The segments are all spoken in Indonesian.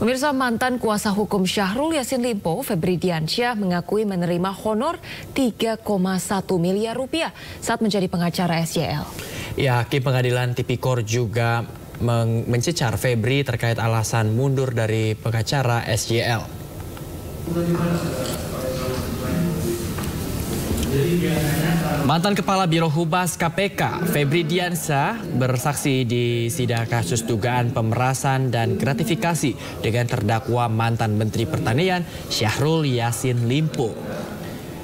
Pemirsa, mantan kuasa hukum Syahrul Yassin Limpo, Febri Diansyah, mengakui menerima honor 3,1 miliar rupiah saat menjadi pengacara SYL. Ya, Hakim Pengadilan Tipikor juga mencecar Febri terkait alasan mundur dari pengacara SYL. Mantan Kepala Biro Humas KPK, Febri Diansyah, bersaksi di sidang kasus dugaan pemerasan dan gratifikasi dengan terdakwa mantan Menteri Pertanian Syahrul Yassin Limpo.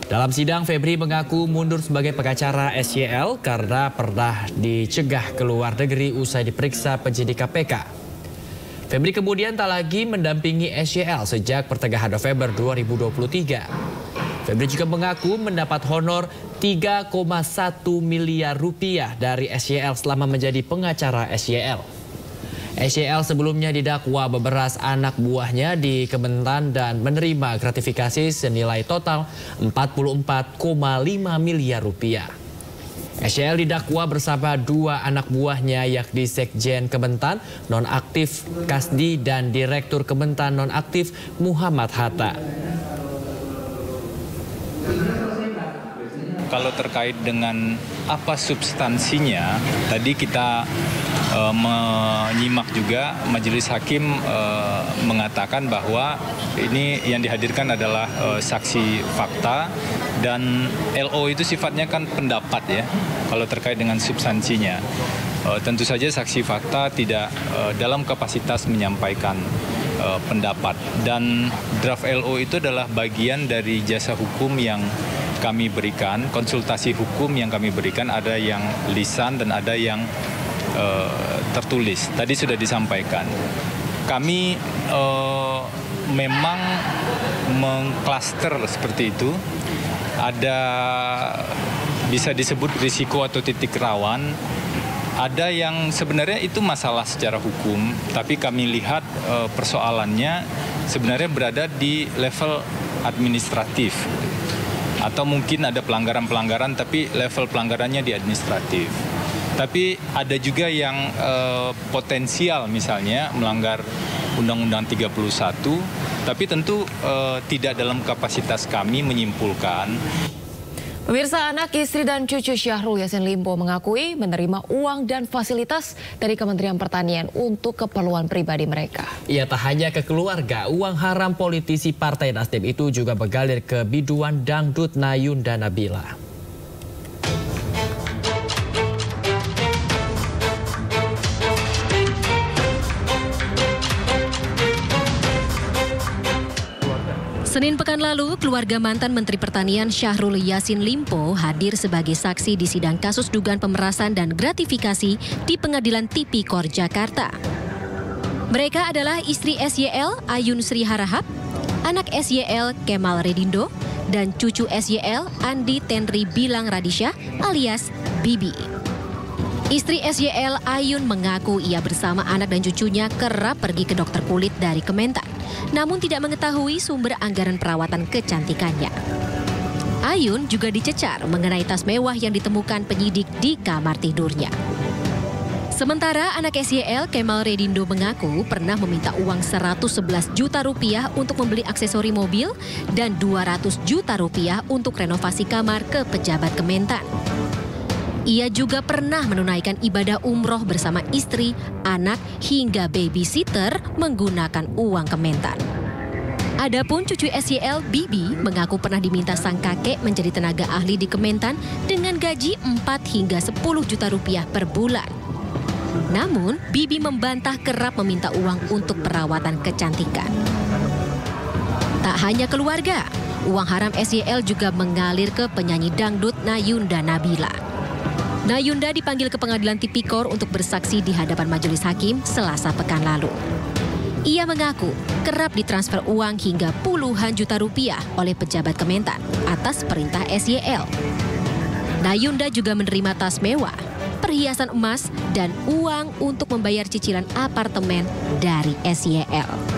Dalam sidang, Febri mengaku mundur sebagai pengacara SYL karena pernah dicegah ke luar negeri usai diperiksa penyidik KPK. Febri kemudian tak lagi mendampingi SYL sejak pertengahan November 2023. Febri juga mengaku mendapat honor 3,1 miliar rupiah dari SYL selama menjadi pengacara SYL. SYL sebelumnya didakwa beberas anak buahnya di Kementan dan menerima gratifikasi senilai total 44,5 miliar rupiah. SYL didakwa bersama dua anak buahnya yakni Sekjen Kementan nonaktif Kasdi dan Direktur Kementan nonaktif Muhammad Hatta. Kalau terkait dengan apa substansinya, tadi kita menyimak juga majelis hakim mengatakan bahwa ini yang dihadirkan adalah saksi fakta dan LO itu sifatnya kan pendapat ya. Kalau terkait dengan substansinya, tentu saja saksi fakta tidak dalam kapasitas menyampaikan pendapat, dan draft LO itu adalah bagian dari jasa hukum yang kami berikan, konsultasi hukum yang kami berikan, ada yang lisan dan ada yang tertulis. Tadi sudah disampaikan. Kami memang mengklaster seperti itu. Ada bisa disebut risiko atau titik rawan. Ada yang sebenarnya itu masalah secara hukum, tapi kami lihat persoalannya sebenarnya berada di level administratif. Atau mungkin ada pelanggaran-pelanggaran tapi level pelanggarannya di administratif. Tapi ada juga yang potensial misalnya melanggar Undang-Undang 31, tapi tentu tidak dalam kapasitas kami menyimpulkan. Pemirsa, anak, istri dan cucu Syahrul Yassin Limpo mengakui menerima uang dan fasilitas dari Kementerian Pertanian untuk keperluan pribadi mereka. Ya, tak hanya ke keluarga, uang haram politisi Partai Nasdem itu juga mengalir ke biduan dangdut Nayunda Nabila. Senin pekan lalu, keluarga mantan Menteri Pertanian Syahrul Yassin Limpo hadir sebagai saksi di sidang kasus dugaan pemerasan dan gratifikasi di Pengadilan Tipikor Jakarta. Mereka adalah istri SYL Ayun Sri Harahap, anak SYL Kemal Redindo, dan cucu SYL Andi Tenri Bilang Radisha alias Bibi. Istri SYL Ayun mengaku ia bersama anak dan cucunya kerap pergi ke dokter kulit dari Kementan, namun tidak mengetahui sumber anggaran perawatan kecantikannya. Ayun juga dicecar mengenai tas mewah yang ditemukan penyidik di kamar tidurnya. Sementara anak SYL Kemal Redindo mengaku pernah meminta uang 111 juta rupiah untuk membeli aksesori mobil dan 200 juta rupiah untuk renovasi kamar ke pejabat Kementan. Ia juga pernah menunaikan ibadah umroh bersama istri, anak, hingga babysitter menggunakan uang Kementan. Adapun cucu SYL, Bibi, mengaku pernah diminta sang kakek menjadi tenaga ahli di Kementan dengan gaji 4 hingga 10 juta rupiah per bulan. Namun, Bibi membantah kerap meminta uang untuk perawatan kecantikan. Tak hanya keluarga, uang haram SYL juga mengalir ke penyanyi dangdut Nayunda Nabila. Nayunda dipanggil ke Pengadilan Tipikor untuk bersaksi di hadapan majelis hakim Selasa pekan lalu. Ia mengaku kerap ditransfer uang hingga puluhan juta rupiah oleh pejabat Kementan atas perintah SYL. Nayunda juga menerima tas mewah, perhiasan emas, dan uang untuk membayar cicilan apartemen dari SYL.